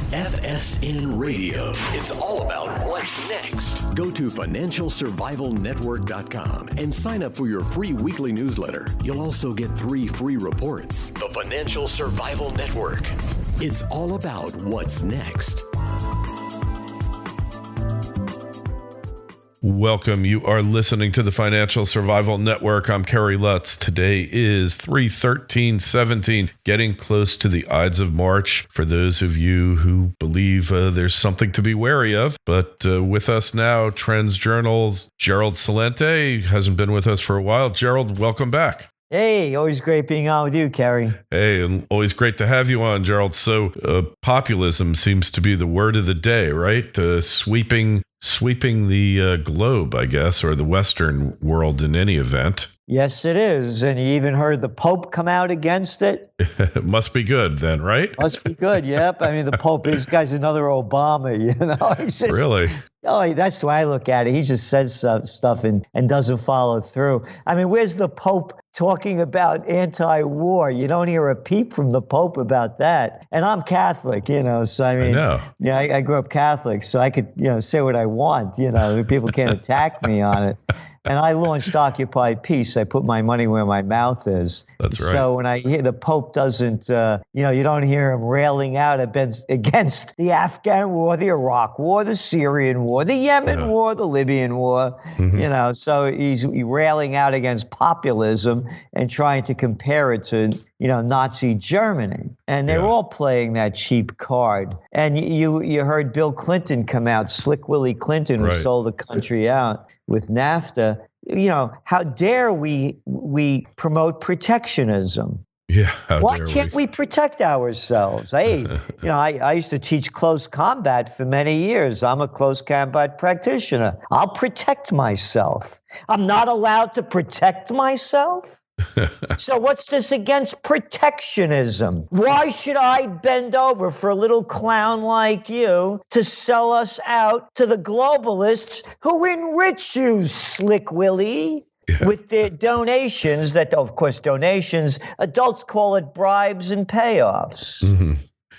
FSN Radio. It's all about what's next. Go to financialsurvivalnetwork.com and sign up for your free weekly newsletter. You'll also get 3 free reports. The Financial Survival Network. It's all about what's next. Welcome. You are listening to the Financial Survival Network. I'm Kerry Lutz. Today is 3/13/17, getting close to the Ides of March for those of you who believe there's something to be wary of. But with us now, Trends Journal's Gerald Celente hasn't been with us for a while. Gerald, welcome back. Hey, always great being on with you, Kerry. Hey, and always great to have you on, Gerald. So populism seems to be the word of the day, right? Sweeping the globe, I guess, or the Western world in any event. Yes, it is. And you even heard the Pope come out against it. It must be good then, right? Must be good, yep. I mean, the Pope, this guy's another Obama, you know? He's just, really? Oh, that's the way I look at it. He just says stuff and doesn't follow through. I mean, where's the Pope talking about anti-war? You don't hear a peep from the Pope about that. And I'm Catholic, you know, so I mean, I grew up Catholic, so I could, say what I want, people can't attack me on it. And I launched Occupy Peace. I put my money where my mouth is. That's right. So when I hear the Pope doesn't, you don't hear him railing out against the Afghan war, the Iraq war, the Syrian war, the Yemen war, the Libyan war, so he's railing out against populism and trying to compare it to, Nazi Germany. And they're all playing that cheap card. And you heard Bill Clinton come out, Slick Willie Clinton, who sold the country out with NAFTA. How dare we promote protectionism? Yeah. Why can't we protect ourselves? Hey, I used to teach close combat for many years. I'm a close combat practitioner. I'll protect myself. I'm not allowed to protect myself? So what's this against protectionism? Why should I bend over for a little clown like you to sell us out to the globalists who enrich you, Slick Willie, with their donations donations, adults call it bribes and payoffs. Mm-hmm.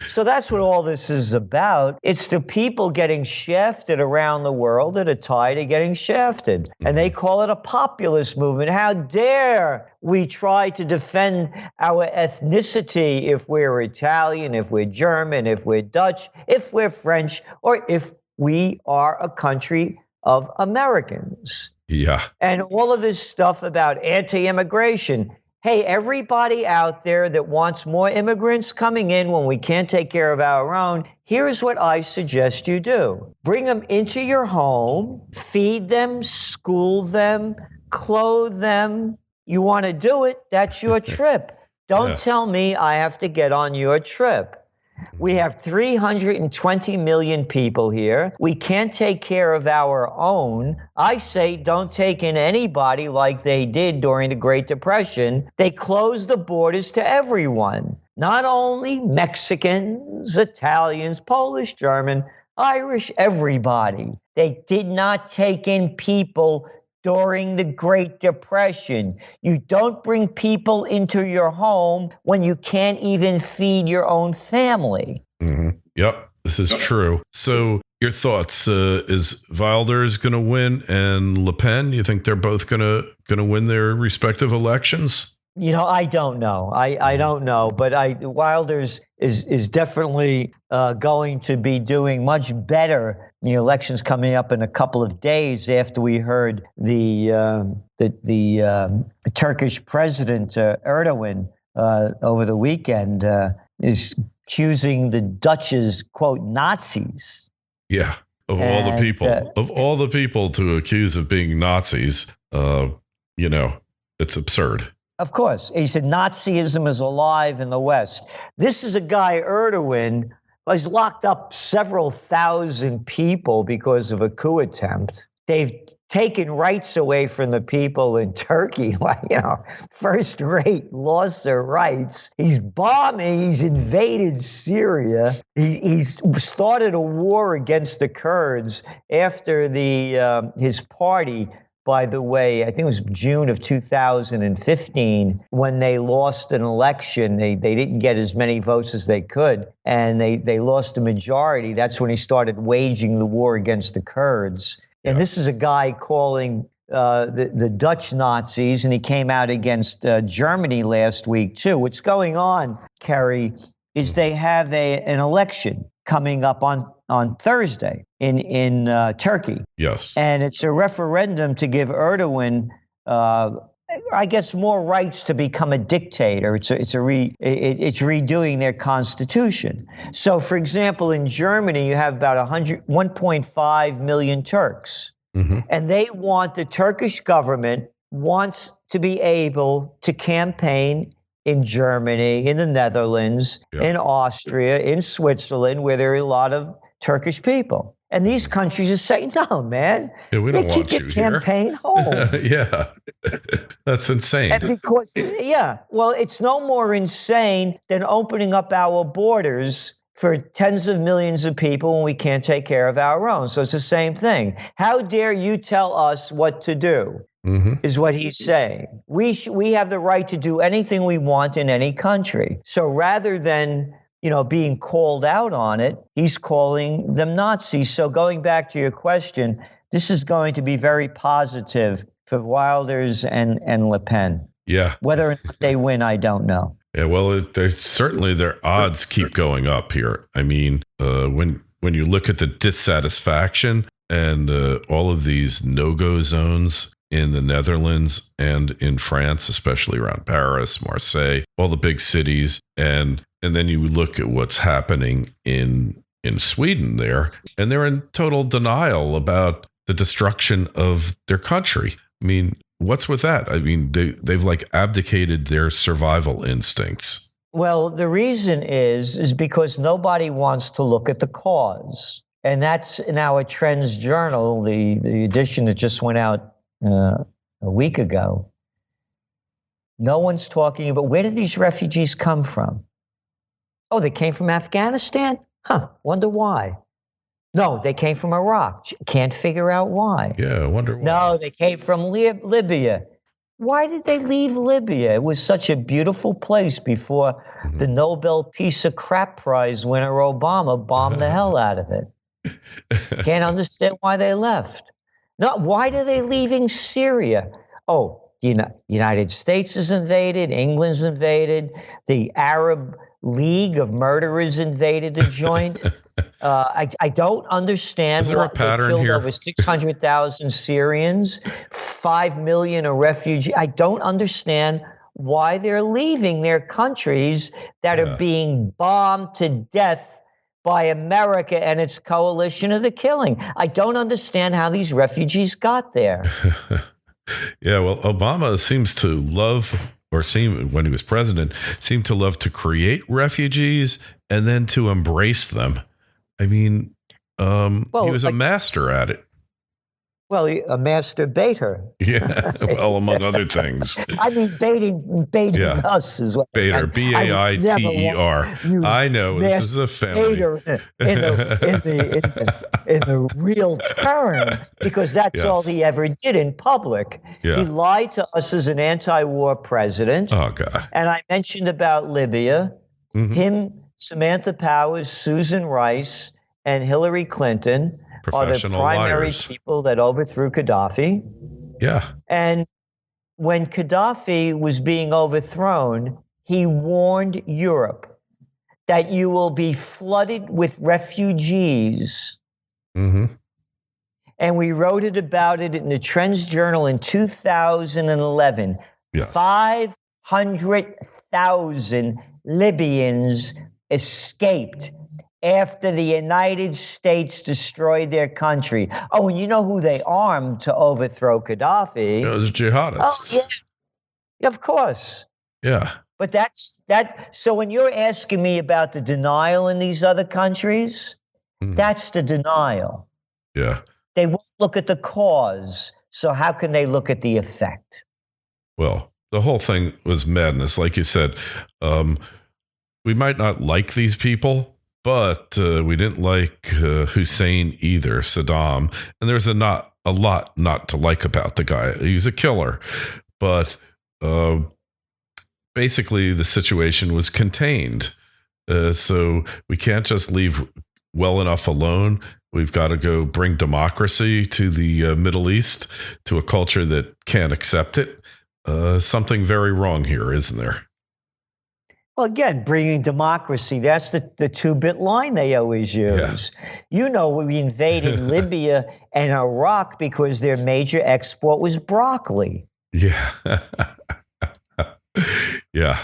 So that's what all this is about. It's the people getting shafted around the world that are tired of getting shafted. And they call it a populist movement. How dare we try to defend our ethnicity if we're Italian, if we're German, if we're Dutch, if we're French, or if we are a country of Americans. Yeah. And all of this stuff about anti-immigration. Hey, everybody out there that wants more immigrants coming in when we can't take care of our own, here's what I suggest you do. Bring them into your home, feed them, school them, clothe them. You want to do it, that's your trip. Don't tell me I have to get on your trip. We have 320 million people here. We can't take care of our own. I say don't take in anybody like they did during the Great Depression. They closed the borders to everyone, not only Mexicans, Italians, Polish, German, Irish, everybody. They did not take in people during the Great Depression. You don't bring people into your home when you can't even feed your own family. Mm-hmm. Yep, this is true. So your thoughts, is Wilders going to win and Le Pen? You think they're both going to win their respective elections? I don't know. I don't know, but Wilders is definitely going to be doing much better. The election's coming up in a couple of days after we heard the Turkish president Erdogan over the weekend is accusing the Dutch's, quote, Nazis. Yeah, of all the people to accuse of being Nazis, it's absurd. Of course. He said Nazism is alive in the West. This is a guy, Erdogan, has locked up several thousand people because of a coup attempt. They've taken rights away from the people in Turkey, first rate, lost their rights. He's bombing, he's invaded Syria. He's started a war against the Kurds after his party by the way, I think it was June of 2015, when they lost an election. They didn't get as many votes as they could, and they lost a majority. That's when he started waging the war against the Kurds. And this is a guy calling the Dutch Nazis, and he came out against Germany last week, too. What's going on, Kerry, is they have an election coming up on Thursday in Turkey. Yes. And it's a referendum to give Erdogan, I guess, more rights to become a dictator. It's redoing their constitution. So, for example, in Germany, you have about 1.5 million Turks. Mm-hmm. And the Turkish government wants to be able to campaign in Germany, in the Netherlands, in Austria, in Switzerland, where there are a lot of Turkish people. And these countries are saying, no, man, we don't want keep you your campaign home. Yeah, that's insane. And because, well, it's no more insane than opening up our borders for tens of millions of people when we can't take care of our own. So it's the same thing. How dare you tell us what to do? Mm-hmm. Is what he's saying. We have the right to do anything we want in any country. So rather than being called out on it, he's calling them Nazis. So going back to your question, this is going to be very positive for Wilders and Le Pen. Yeah. Whether or not they win, I don't know. Yeah, well, certainly their odds keep going up here. I mean, when you look at the dissatisfaction and all of these no-go zones in the Netherlands and in France, especially around Paris, Marseille, all the big cities, and then you look at what's happening in Sweden there, and they're in total denial about the destruction of their country. I mean, what's with that? I mean, they've like abdicated their survival instincts. Well, the reason is because nobody wants to look at the cause. And that's in our Trends Journal, the edition that just went out a week ago. No one's talking about, where did these refugees come from? Oh, they came from Afghanistan? Wonder why. No, they came from Iraq. Can't figure out why. Yeah, I wonder why. No, they came from Libya. Why did they leave Libya? It was such a beautiful place before the Nobel Peace of Crap Prize winner Obama bombed the hell out of it. Can't understand why they left. No, why are they leaving Syria? Oh, United States is invaded, England's invaded, the Arab League of Murderers invaded the joint. I don't understand. Is there a pattern they killed here? Over 600,000 Syrians, 5 million are refugees. I don't understand why they're leaving their countries that are being bombed to death by America and its coalition of the killing. I don't understand how these refugees got there. Yeah, well, Obama seems to love, when he was president, seemed to love to create refugees and then to embrace them. I mean, he was a master at it. Well, a master baiter. Yeah, well, among other things. I mean, baiting us as well. Baiter, B-A-I-T-E-R. I know, this is a family. Baiter in the real term, because that's all he ever did in public. Yeah. He lied to us as an anti-war president. Oh, God. And I mentioned about Libya. Mm-hmm. Him, Samantha Powers, Susan Rice, and Hillary Clinton are the primary liars. People that overthrew Gaddafi. Yeah. And when Gaddafi was being overthrown, he warned Europe that you will be flooded with refugees. Mm-hmm. And we wrote about it in the Trends Journal in 2011. Yeah. 500,000 Libyans escaped after the United States destroyed their country. Oh, and you know who they armed to overthrow Gaddafi? Those jihadists. Oh, yeah. Of course. Yeah. But so when you're asking me about the denial in these other countries, that's the denial. Yeah. They won't look at the cause, so how can they look at the effect? Well, the whole thing was madness. Like you said, we might not like these people, but we didn't like Hussein either, Saddam. And there's a a lot not to like about the guy. He's a killer, but basically the situation was contained. So we can't just leave well enough alone. We've got to go bring democracy to the Middle East, to a culture that can't accept it. Something very wrong here, isn't there? Well, again, bringing democracy, that's the 2-bit line they always use. Yeah. We invaded Libya and Iraq because their major export was broccoli. Yeah. Yeah.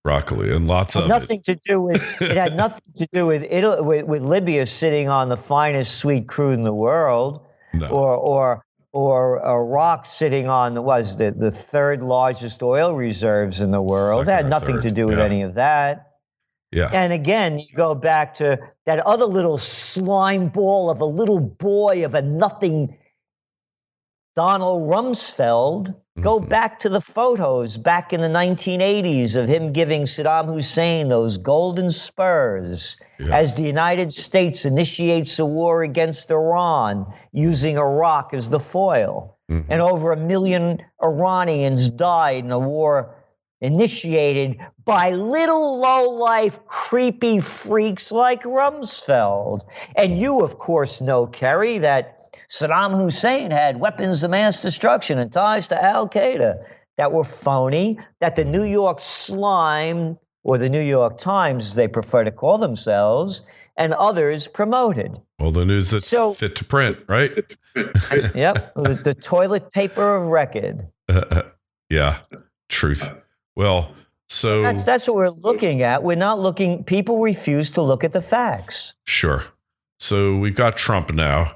Broccoli and lots of nothing it. It had nothing to do with Italy, with Libya sitting on the finest sweet crude in the world, or Iraq sitting on the third largest oil reserves in the world. It had nothing to do with any of that. Yeah. And again, you go back to that other little slime ball of a little boy of a nothing, Donald Rumsfeld. Go back to the photos back in the 1980s of him giving Saddam Hussein those golden spurs as the United States initiates a war against Iran using Iraq as the foil. And over 1 million Iranians died in a war initiated by little low-life creepy freaks like Rumsfeld. And you, of course, know, Kerry, that Saddam Hussein had weapons of mass destruction and ties to Al-Qaeda that were phony, that the New York Slime, or the New York Times, as they prefer to call themselves, and others promoted. Well, the news that's fit to print, right? Yep, the toilet paper of record. Yeah, truth. Well, so that's what we're looking at. We're not looking, people refuse to look at the facts. Sure. So we got Trump now.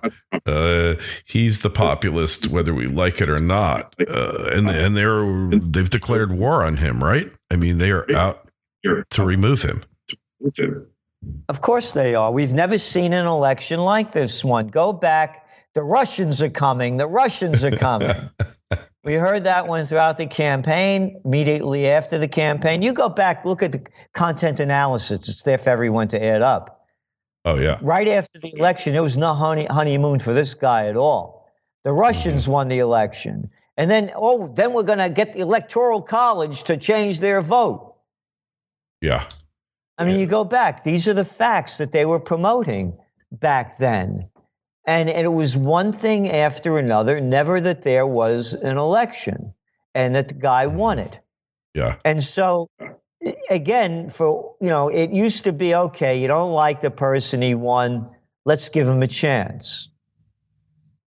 He's the populist, whether we like it or not. And they've declared war on him, right? I mean, they are out to remove him. Of course they are. We've never seen an election like this one. Go back. The Russians are coming. The Russians are coming. We heard that one throughout the campaign, immediately after the campaign. You go back, look at the content analysis. It's there for everyone to add up. Oh, yeah. Right after the election, there was no honeymoon for this guy at all. The Russians won the election. And then we're going to get the Electoral College to change their vote. Yeah. I mean, you go back. These are the facts that they were promoting back then. And it was one thing after another, never that there was an election and that the guy won it. Yeah. And so, again, it used to be, okay, you don't like the person he won, let's give him a chance.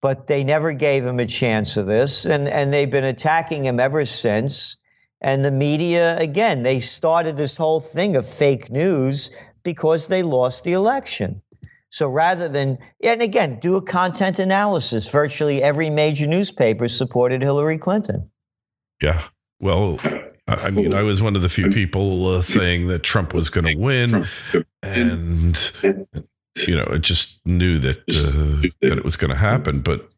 But they never gave him a chance of this, and they've been attacking him ever since. And the media, again, they started this whole thing of fake news because they lost the election. So rather than, and again, do a content analysis, virtually every major newspaper supported Hillary Clinton. Yeah. Well, I mean, I was one of the few people saying that Trump was going to win, and I just knew that it was going to happen. But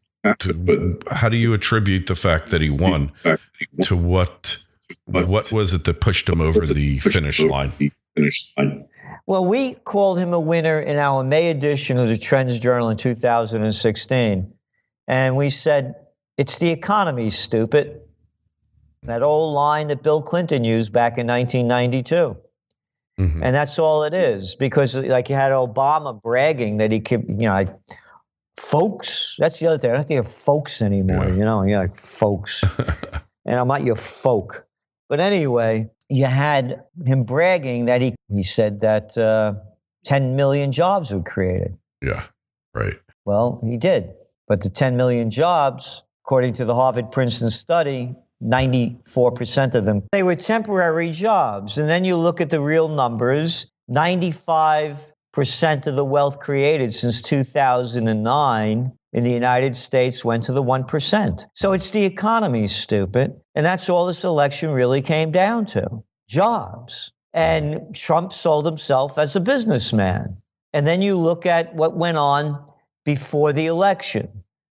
how do you attribute the fact that he won to what was it that pushed him over the finish line? Well, we called him a winner in our May edition of the Trends Journal in 2016, and we said it's the economy, stupid. That old line that Bill Clinton used back in 1992. And that's all it is. Because like you had Obama bragging that he could, folks, that's the other thing. I don't think of folks anymore, you're like folks. And I'm not your folk. But anyway, you had him bragging that he said that 10 million jobs were created. Yeah, right. Well, he did. But the 10 million jobs, according to the Harvard-Princeton study, 94% of them, they were temporary jobs. And then you look at the real numbers, 95% of the wealth created since 2009 in the United States went to the 1%. So it's the economy, stupid. And that's all this election really came down to, jobs. And Trump sold himself as a businessman. And then you look at what went on before the election.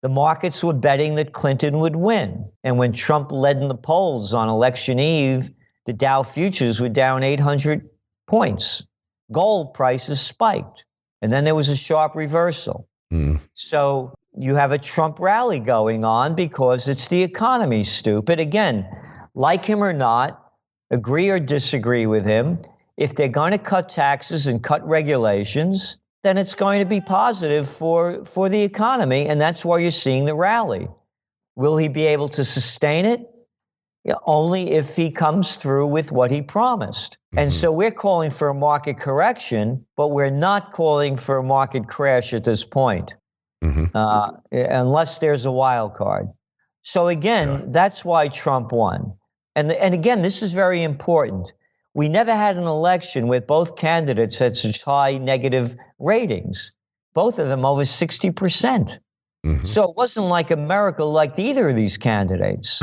The markets were betting that Clinton would win. And when Trump led in the polls on election eve, the Dow futures were down 800 points. Gold prices spiked. And then there was a sharp reversal. So you have a Trump rally going on because it's the economy, stupid. Again, like him or not, agree or disagree with him, if they're going to cut taxes and cut regulations, then it's going to be positive for the economy, and that's why you're seeing the rally. Will he be able to sustain it? Yeah, only if he comes through with what he promised. And so we're calling for a market correction, but we're not calling for a market crash at this point, unless there's a wild card. So again, that's why Trump won. And again, this is very important. We never had an election with both candidates had such high negative ratings, both of them over 60%. So it wasn't like America liked either of these candidates.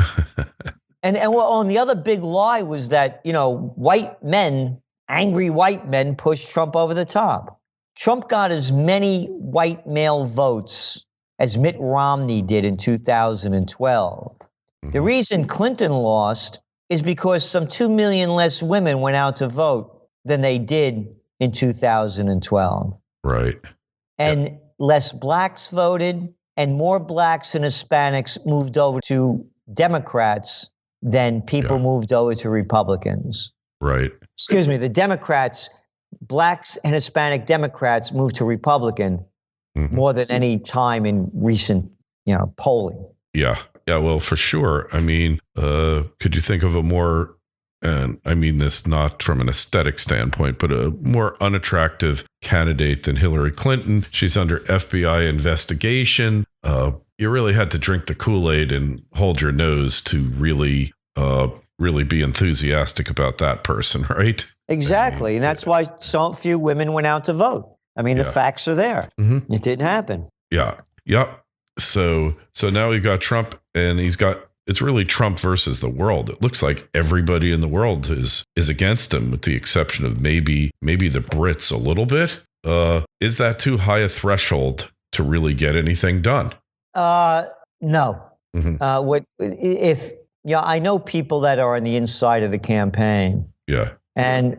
And the other big lie was that, white men, angry white men, pushed Trump over the top. Trump got as many white male votes as Mitt Romney did in 2012. The reason Clinton lost is because some 2 million less women went out to vote than they did in 2012. Right. And less blacks voted, and more blacks and Hispanics moved over to Democrats than people moved over to Republicans. Right. Excuse me, the Democrats, blacks and Hispanic Democrats moved to Republican more than any time in recent, polling. Yeah. Yeah, well, for sure. I mean, could you think of a more, and I mean this not from an aesthetic standpoint, but a more unattractive candidate than Hillary Clinton? She's under FBI investigation. You really had to drink the Kool-Aid and hold your nose to really be enthusiastic about that person, right? Exactly. And that's why so few women went out to vote. I mean, the facts are there. It didn't happen. Yeah. Yep. So now we've got Trump, and it's really Trump versus the world. It looks like everybody in the world is against him, with the exception of maybe the Brits a little bit. Is that too high a threshold to really get anything done? No. I know people that are on the inside of the campaign. Yeah. And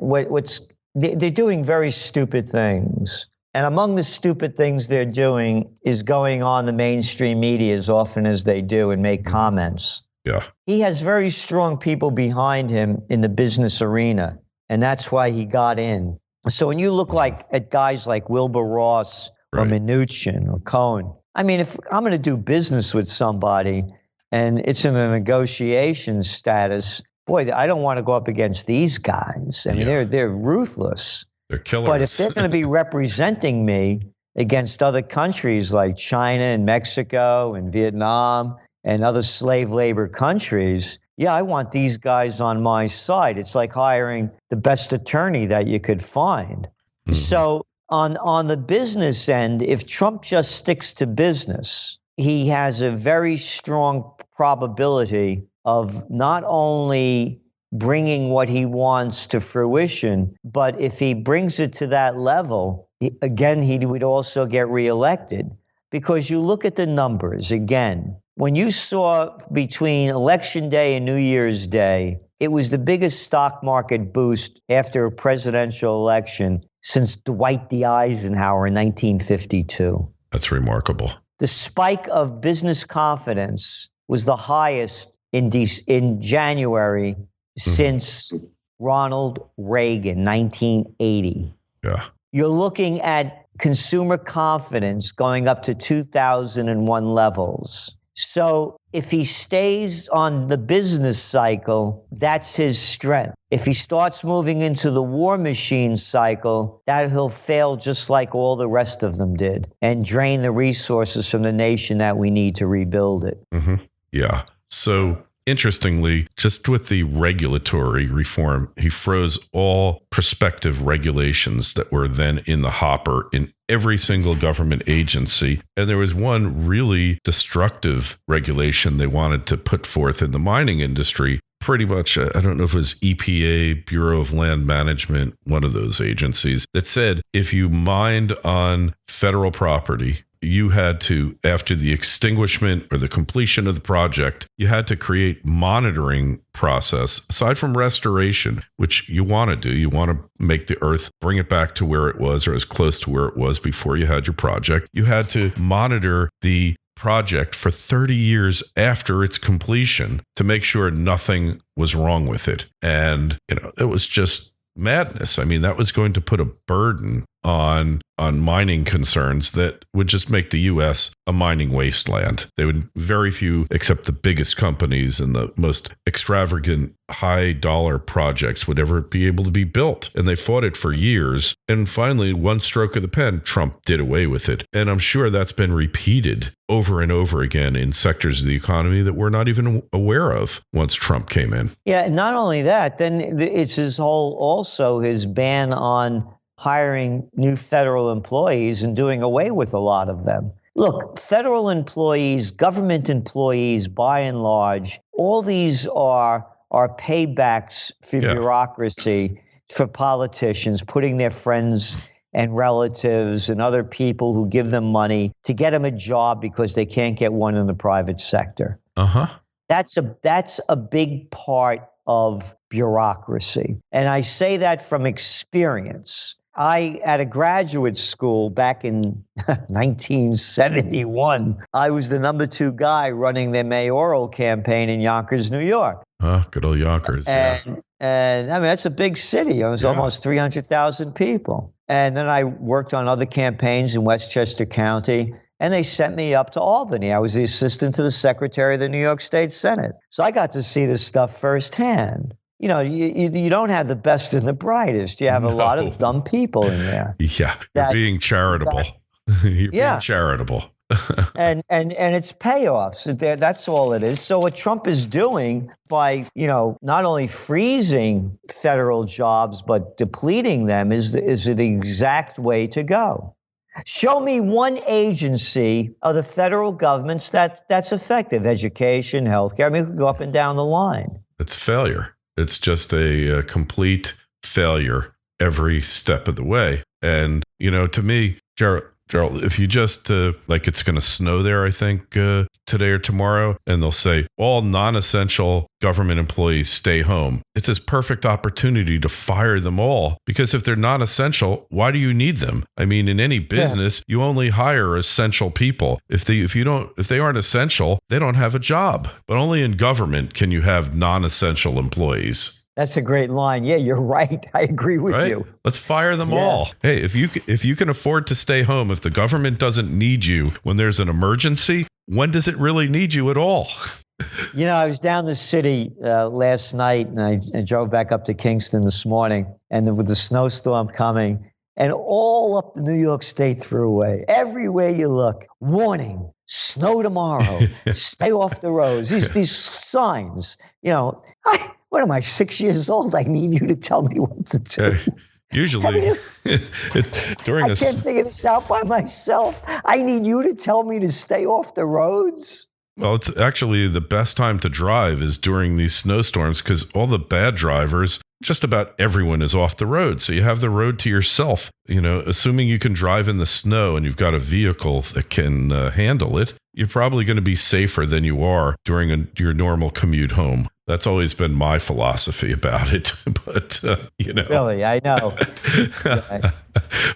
they're doing very stupid things. And among the stupid things they're doing is going on the mainstream media as often as they do and make comments. Yeah. He has very strong people behind him in the business arena, and that's why he got in. So when you look at guys like Wilbur Ross or Mnuchin or Cohen, I mean, if I'm going to do business with somebody and it's in a negotiation status, boy, I don't want to go up against these guys. I mean, they're ruthless. They're killers. But if they're going to be representing me against other countries like China and Mexico and Vietnam and other slave labor countries, I want these guys on my side. It's like hiring the best attorney that you could find. So on the business end, if Trump just sticks to business, he has a very strong probability of not only bringing what he wants to fruition, but if he brings it to that level, again, he would also get reelected. Because you look at the numbers, again, when you saw between Election Day and New Year's Day, it was the biggest stock market boost after a presidential election since Dwight D. Eisenhower in 1952. That's remarkable. The spike of business confidence was the highest in January since Ronald Reagan, 1980. Yeah. You're looking at consumer confidence going up to 2001 levels. So if he stays on the business cycle, that's his strength. If he starts moving into the war machine cycle, that he'll fail just like all the rest of them did and drain the resources from the nation that we need to rebuild it. Yeah. So interestingly, just with the regulatory reform, he froze all prospective regulations that were then in the hopper in every single government agency. And there was one really destructive regulation they wanted to put forth in the mining industry. Pretty much, I don't know if it was EPA, Bureau of Land Management, one of those agencies, that said if you mined on federal property, you had to, after the extinguishment or the completion of the project, you had to create monitoring process, aside from restoration, which you want to do. You want to make the earth, bring it back to where it was or as close to where it was before you had your project. You had to monitor the project for 30 years after its completion to make sure nothing was wrong with it. And, it was just madness. I mean, that was going to put a burden on mining concerns that would just make the U.S. a mining wasteland. They would, very few, except the biggest companies and the most extravagant high dollar projects would ever be able to be built. And they fought it for years. And finally, one stroke of the pen, Trump did away with it. And I'm sure that's been repeated over and over again in sectors of the economy that we're not even aware of once Trump came in. Yeah, not only that, then it's also his ban on hiring new federal employees and doing away with a lot of them. Look, federal employees, government employees, by and large, all these are paybacks for bureaucracy, for politicians, putting their friends and relatives and other people who give them money to get them a job because they can't get one in the private sector. That's a big part of bureaucracy. And I say that from experience. At a graduate school back in 1971, I was the number 2 guy running their mayoral campaign in Yonkers, New York. Good old Yonkers. And I mean, that's a big city. It was almost 300,000 people. And then I worked on other campaigns in Westchester County, and they sent me up to Albany. I was the assistant to the secretary of the New York State Senate. So I got to see this stuff firsthand. You don't have the best and the brightest. You have a lot of dumb people in there. Yeah, you're being charitable. You're being charitable. and it's payoffs. That's all it is. So what Trump is doing by, not only freezing federal jobs, but depleting them is the exact way to go. Show me one agency of the federal governments that's effective. Education, healthcare. I mean, we could go up and down the line. It's failure. It's just a complete failure every step of the way. And, to me, Gerald, if you just, it's going to snow there, I think, today or tomorrow, and they'll say all non-essential government employees stay home. It's this perfect opportunity to fire them all, because if they're non-essential, why do you need them? I mean, in any business, you only hire essential people. If they aren't essential, they don't have a job. But only in government can you have non-essential employees. That's a great line. Yeah, you're right. I agree with you. Let's fire them all. Hey, if you can afford to stay home, if the government doesn't need you when there's an emergency, when does it really need you at all? I was down the city last night, and I drove back up to Kingston this morning, and with the snowstorm coming, and all up the New York State Thruway, everywhere you look, warning, snow tomorrow, stay off the roads. These signs, what am I, 6 years old? I need you to tell me what to do. Usually, it's during I can't figure this out by myself. I need you to tell me to stay off the roads. Well, it's actually the best time to drive is during these snowstorms, because all the bad drivers, just about everyone is off the road. So you have the road to yourself. Assuming you can drive in the snow and you've got a vehicle that can handle it, you're probably going to be safer than you are during your normal commute home. That's always been my philosophy about it. But, Really, I know.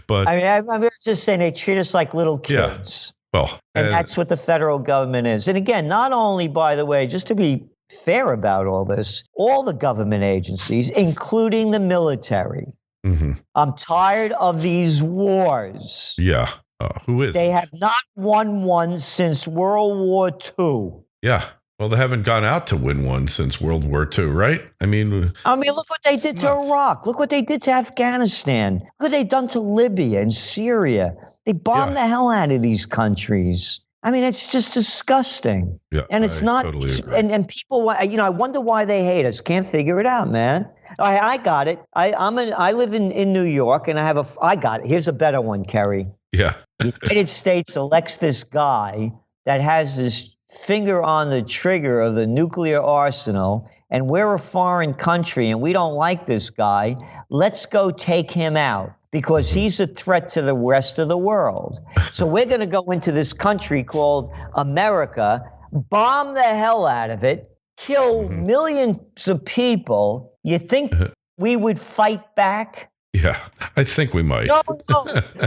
But I'm just saying they treat us like little kids. Yeah. Well, and that's what the federal government is. And again, not only, by the way, just to be fair about all this, all the government agencies, including the military. I'm tired of these wars. Yeah. Who is? They have not won one since World War II. Yeah. Well, they haven't gone out to win one since World War II, right? I mean, look what they did to Iraq. Look what they did to Afghanistan. Look what they've done to Libya and Syria. They bombed the hell out of these countries. I mean, it's just disgusting. Yeah, and it's not. Totally agree. And people, I wonder why they hate us. Can't figure it out, man. I got it. I live in New York, and I got it. Here's a better one, Kerry. Yeah. The United States elects this guy that has this finger on the trigger of the nuclear arsenal, and we're a foreign country, and we don't like this guy. Let's go take him out, because he's a threat to the rest of the world. So we're going to go into this country called America, bomb the hell out of it, kill millions of people. You think we would fight back? Yeah, I think we might.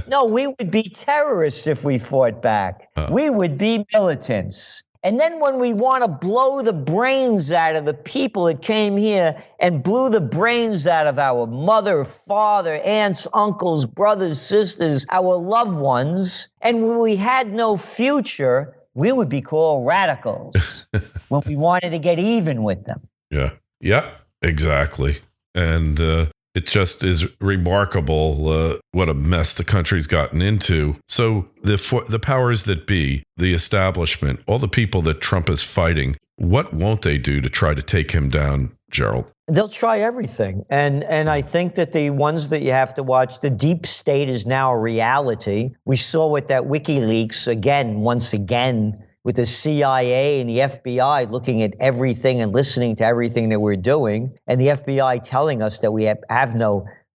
No, we would be terrorists if we fought back. We would be militants. And then when we want to blow the brains out of the people that came here and blew the brains out of our mother, father, aunts, uncles, brothers, sisters, our loved ones, and when we had no future, we would be called radicals when we wanted to get even with them. Yeah, exactly. And it just is remarkable what a mess the country's gotten into. So the powers that be, the establishment, all the people that Trump is fighting, what won't they do to try to take him down, Gerald? They'll try everything. And I think that the ones that you have to watch, the deep state is now a reality. We saw with that WikiLeaks, once again, with the CIA and the FBI looking at everything and listening to everything that we're doing, and the FBI telling us that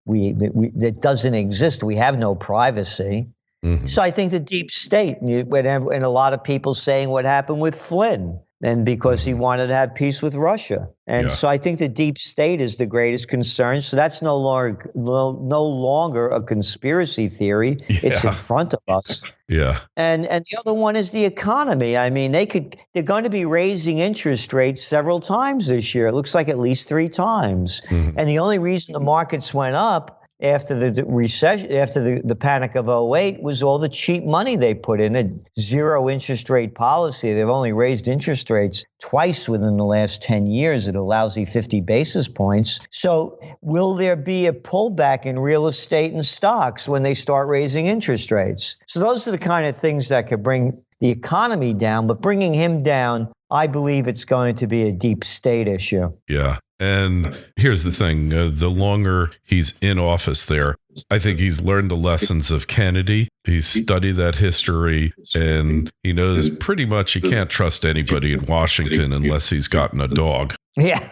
that doesn't exist. We have no privacy. Mm-hmm. So I think the deep state, and a lot of people saying what happened with Flynn, and because he wanted to have peace with Russia. And so I think the deep state is the greatest concern. So that's no longer a conspiracy theory. Yeah. It's in front of us. Yeah. And the other one is the economy. I mean, they're going to be raising interest rates several times this year. It looks like at least 3 times. Mm-hmm. And the only reason the markets went up after the recession, after the panic of 2008, was all the cheap money they put in a zero interest rate policy. They've only raised interest rates twice within the last 10 years at a lousy 50 basis points. So will there be a pullback in real estate and stocks when they start raising interest rates? So those are the kind of things that could bring the economy down, but bringing him down, I believe it's going to be a deep state issue. Yeah. And here's the thing, the longer he's in office there, I think he's learned the lessons of Kennedy. He's studied that history, and he knows pretty much he can't trust anybody in Washington unless he's gotten a dog. Yeah,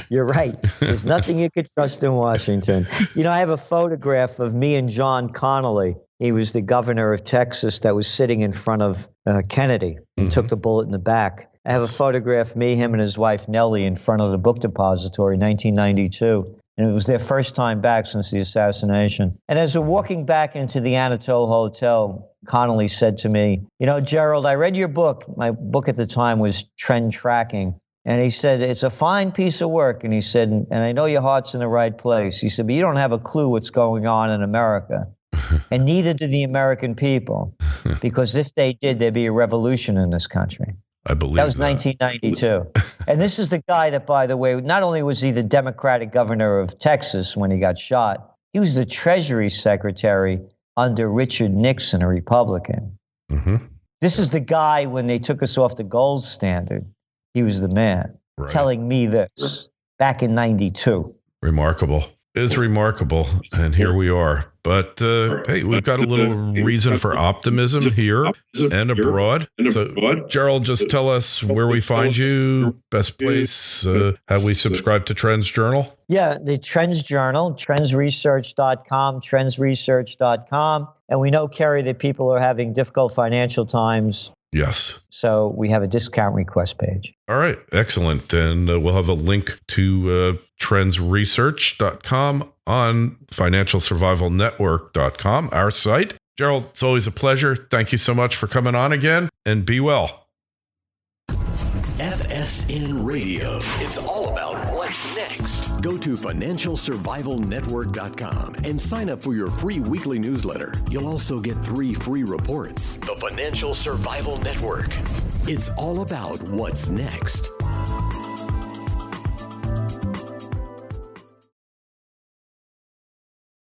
you're right. There's nothing you could trust in Washington. I have a photograph of me and John Connally. He was the governor of Texas that was sitting in front of Kennedy and took the bullet in the back. I have a photograph of me, him, and his wife, Nellie, in front of the book depository, 1992. And it was their first time back since the assassination. And as we're walking back into the Anatole Hotel, Connolly said to me, Gerald, I read your book. My book at the time was Trend Tracking. And he said, it's a fine piece of work. And he said, and I know your heart's in the right place. He said, but you don't have a clue what's going on in America. And neither do the American people. Because if they did, there'd be a revolution in this country. I believe that was 1992. And this is the guy that, by the way, not only was he the Democratic governor of Texas when he got shot, he was the Treasury Secretary under Richard Nixon, a Republican. Mm-hmm. This is the guy, when they took us off the gold standard, he was the man telling me this back in 92. Remarkable. It is remarkable. And here we are. But hey, we've got a little reason for optimism here and abroad. So, Gerald, just tell us where we find you, best place, how we subscribe to Trends Journal. Yeah, the Trends Journal, trendsresearch.com, trendsresearch.com. And we know, Kerry, that people are having difficult financial times. Yes. So we have a discount request page. All right. Excellent. And we'll have a link to trendsresearch.com on financialsurvivalnetwork.com, our site. Gerald, it's always a pleasure. Thank you so much for coming on again, and be well. FSN Radio. It's all about what's next. Go to financialsurvivalnetwork.com and sign up for your free weekly newsletter. You'll also get 3 free reports. The Financial Survival Network. It's all about what's next.